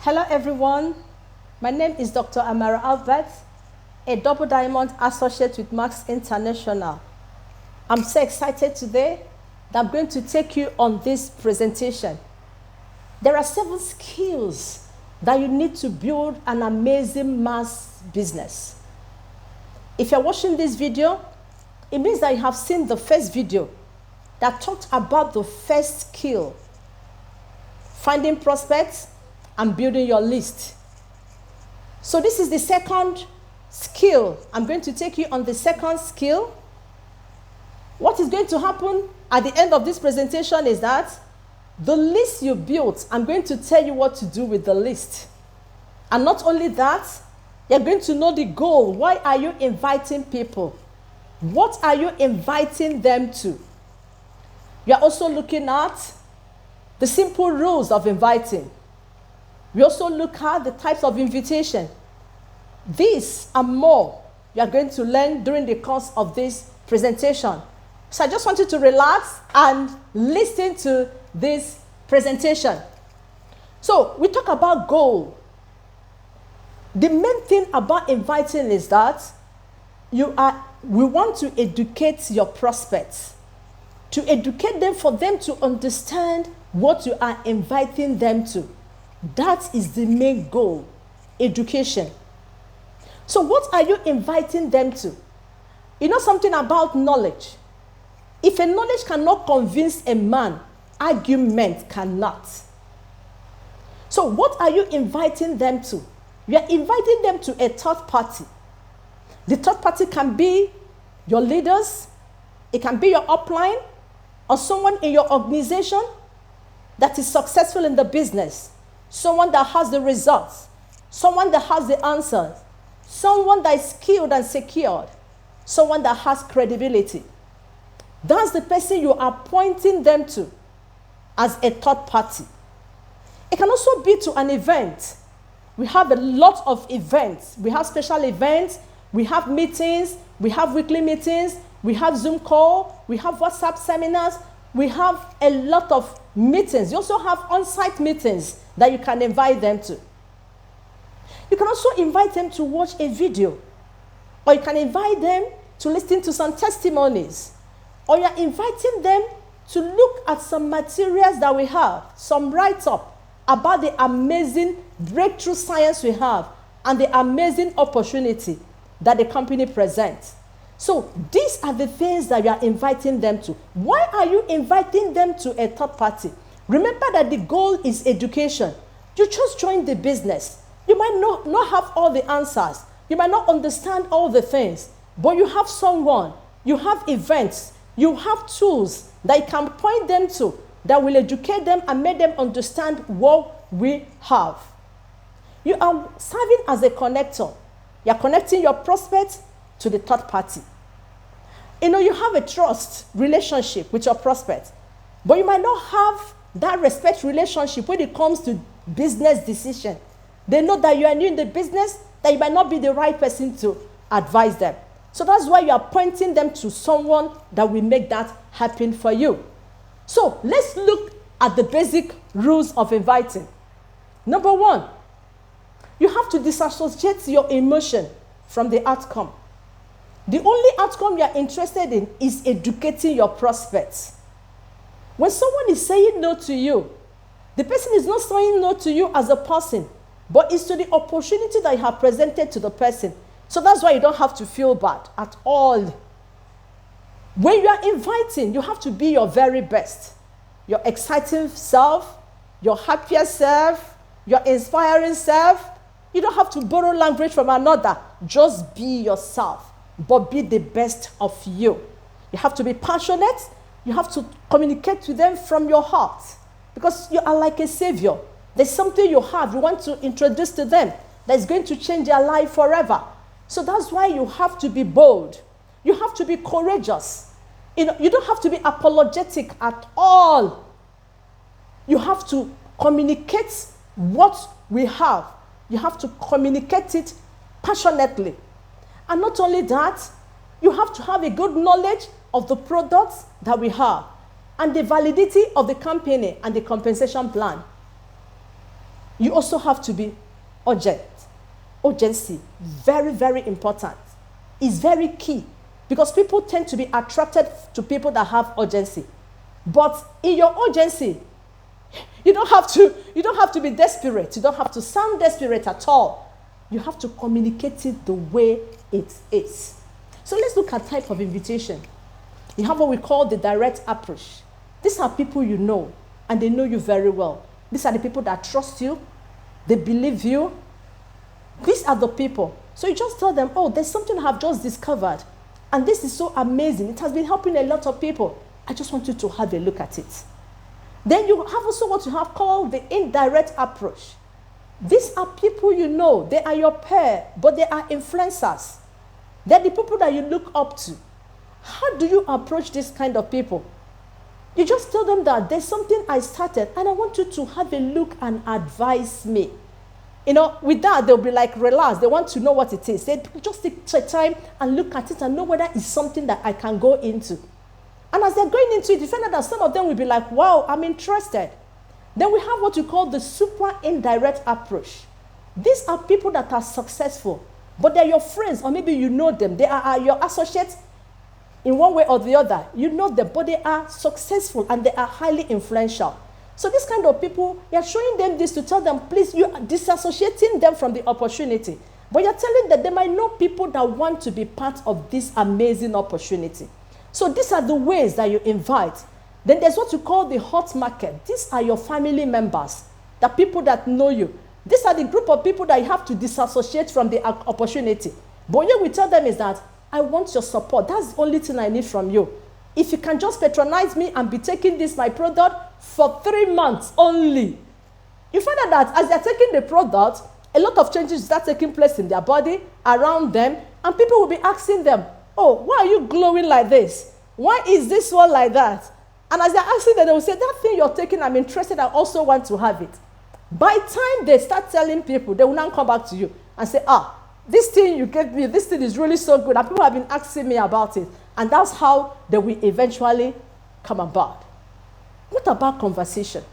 Hello everyone, my name is Dr. Amara Albert, a double diamond associate with Max International. I'm so excited today that I'm going to take you on this presentation. There are 7 skills that you need to build an amazing mass business. If you're watching this video, it means that you have seen the first video that talked about the first skill, finding prospects and building your list. So this is the second skill. I'm going to take you on the second skill. What is going to happen at the end of this presentation is that the list you built, I'm going to tell you what to do with the list. And not only that, you're going to know the goal. Why are you inviting people? What are you inviting them to? You're also looking at the simple rules of inviting. We also look at the types of invitation. This and more you are going to learn during the course of this presentation. So I just want you to relax and listen to this presentation. So we talk about goal. The main thing about inviting is that we want to educate your prospects, to educate them for them to understand what you are inviting them to. That is the main goal, education. So what are you inviting them to? You know something about knowledge. If a knowledge cannot convince a man, argument cannot. So what are you inviting them to? You are inviting them to a third party. The third party can be your leaders, it can be your upline, or someone in your organization that is successful in the business. Someone that has the results, someone that has the answers, someone that is skilled and secured, someone that has credibility. That's the person you are pointing them to as a third party. It can also be to an event. We have a lot of events. We have special events, we have meetings, we have weekly meetings, we have Zoom call, we have WhatsApp seminars, we have a lot of meetings. You also have on-site meetings that you can invite them to. You can also invite them to watch a video, or you can invite them to listen to some testimonies, or you're inviting them to look at some materials that we have, some write-up about the amazing breakthrough science we have and the amazing opportunity that the company presents. So these are the things that you are inviting them to. Why are you inviting them to a third party? Remember that the goal is education. You just joined the business. You might not have all the answers. You might not understand all the things, but you have someone, you have events, you have tools that you can point them to that will educate them and make them understand what we have. You are serving as a connector. You are connecting your prospects to the third party. You know, you have a trust relationship with your prospect, but you might not have that respect relationship when it comes to business decision. They know that you are new in the business, that you might not be the right person to advise them. So that's why you are pointing them to someone that will make that happen for you. So let's look at the basic rules of inviting. Number 1, you have to disassociate your emotion from the outcome. The only outcome you are interested in is educating your prospects. When someone is saying no to you, the person is not saying no to you as a person, but it's to the opportunity that you have presented to the person. So that's why you don't have to feel bad at all. When you are inviting, you have to be your very best. Your exciting self, your happier self, your inspiring self. You don't have to borrow language from another. Just be yourself, but be the best of you. You have to be passionate. You have to communicate to them from your heart, because you are like a savior. There's something you have, you want to introduce to them that is going to change their life forever. So that's why you have to be bold. You have to be courageous. You don't have to be apologetic at all. You have to communicate what we have. You have to communicate it passionately. And not only that, you have to have a good knowledge of the products that we have and the validity of the company and the compensation plan. You also have to be urgent. Urgency, very, very important. It's very key because people tend to be attracted to people that have urgency. But in your urgency, you don't have to be desperate. You don't have to sound desperate at all. You have to communicate it the way it is. So let's look at type of invitation. You have what we call the direct approach. These are people you know, and they know you very well. These are the people that trust you. They believe you. These are the people. So you just tell them, oh, there's something I have just discovered, and this is so amazing. It has been helping a lot of people. I just want you to have a look at it. Then you have also what you have called the indirect approach. These are people you know. They are your peer, but they are influencers. They're the people that you look up to. How do you approach this kind of people? You just tell them that there's something I started, and I want you to have a look and advise me. With that, they'll be like, relax. They want to know what it is. They just take time and look at it and know whether it's something that I can go into. And as they're going into it, you find out that some of them will be like, wow, I'm interested. Then we have what we call the super indirect approach. These are people that are successful, but they're your friends, or maybe you know them. They are your associates in one way or the other. You know them, but they are successful and they are highly influential. So this kind of people, you're showing them this to tell them, please, you are disassociating them from the opportunity. But you're telling them they might know people that want to be part of this amazing opportunity. So these are the ways that you invite. Then there's what you call the hot market. These are your family members, the people that know you. These are the group of people that you have to disassociate from the opportunity. But what we tell them is that, I want your support. That's the only thing I need from you. If you can just patronize me and be taking my product for 3 months only. You find out that as they're taking the product, a lot of changes start taking place in their body, around them, and people will be asking them, oh, why are you glowing like this? Why is this one like that? And as they're asking them, they will say, that thing you're taking, I'm interested, I also want to have it. By the time they start telling people, they will now come back to you and say, this thing you gave me, this thing is really so good, and people have been asking me about it. And that's how they will eventually come about. What about conversation?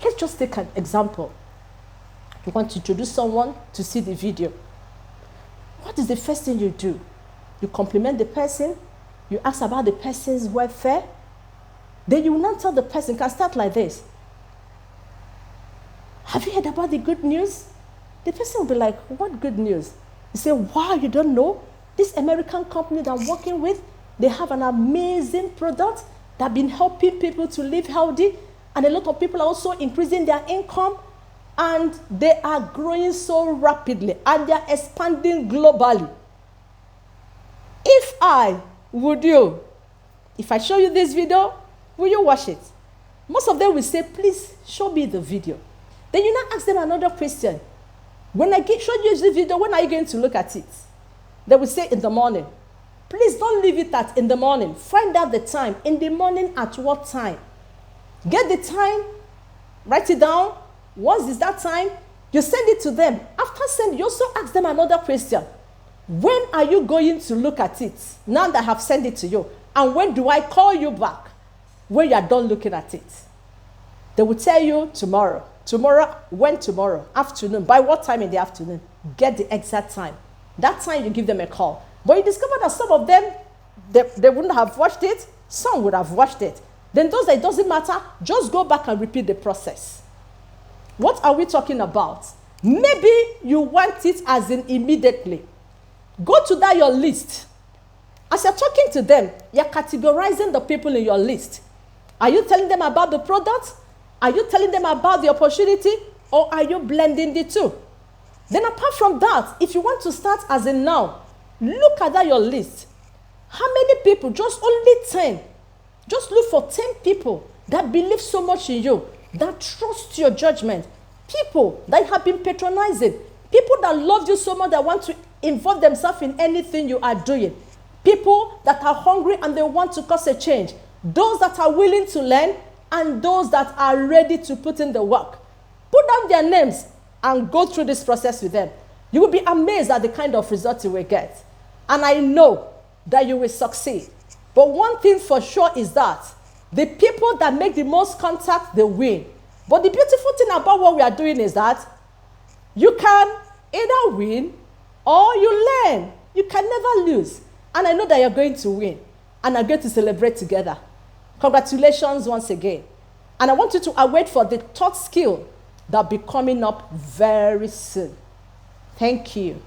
Let's just take an example. You want to introduce someone to see the video. What is the first thing you do? You compliment the person. You ask about the person's welfare. Then you will not tell the person, can start like this. Have you heard about the good news? The person will be like, what good news? You say, wow, you don't know? This American company that I'm working with, they have an amazing product that have been helping people to live healthy. And a lot of people are also increasing their income. And they are growing so rapidly. And they are expanding globally. If I show you this video, will you watch it? Most of them will say, please show me the video. Then you now ask them another question. When I show you the video, when are you going to look at it? They will say in the morning. Please don't leave it at in the morning. Find out the time. In the morning at what time? Get the time. Write it down. Once is that time, you send it to them. After sending, you also ask them another question. When are you going to look at it? Now that I have sent it to you. And when do I call you back? When you are done looking at it. They will tell you tomorrow. Tomorrow, when tomorrow? Afternoon. By what time in the afternoon? Get the exact time. That time you give them a call. But you discover that some of them, they wouldn't have watched it. Some would have watched it. Then those that it doesn't matter, just go back and repeat the process. What are we talking about? Maybe you want it as in immediately. Go to that your list. As you're talking to them, you're categorizing the people in your list. Are you telling them about the product? Are you telling them about the opportunity? Or are you blending the two? Then apart from that, if you want to start as in now, look at that your list. How many people? Just only 10. Just look for 10 people that believe so much in you, that trust your judgment. People that have been patronizing. People that love you so much that want to involve themselves in anything you are doing. People that are hungry and they want to cause a change. Those that are willing to learn and those that are ready to put in the work. Put down their names and go through this process with them. You will be amazed at the kind of result you will get. And I know that you will succeed. But one thing for sure is that the people that make the most contact, they win. But the beautiful thing about what we are doing is that you can either win or you learn. You can never lose. And I know that you're going to win. And I'm going to celebrate together. Congratulations once again. And I want you to await for the third skill that will be coming up very soon. Thank you.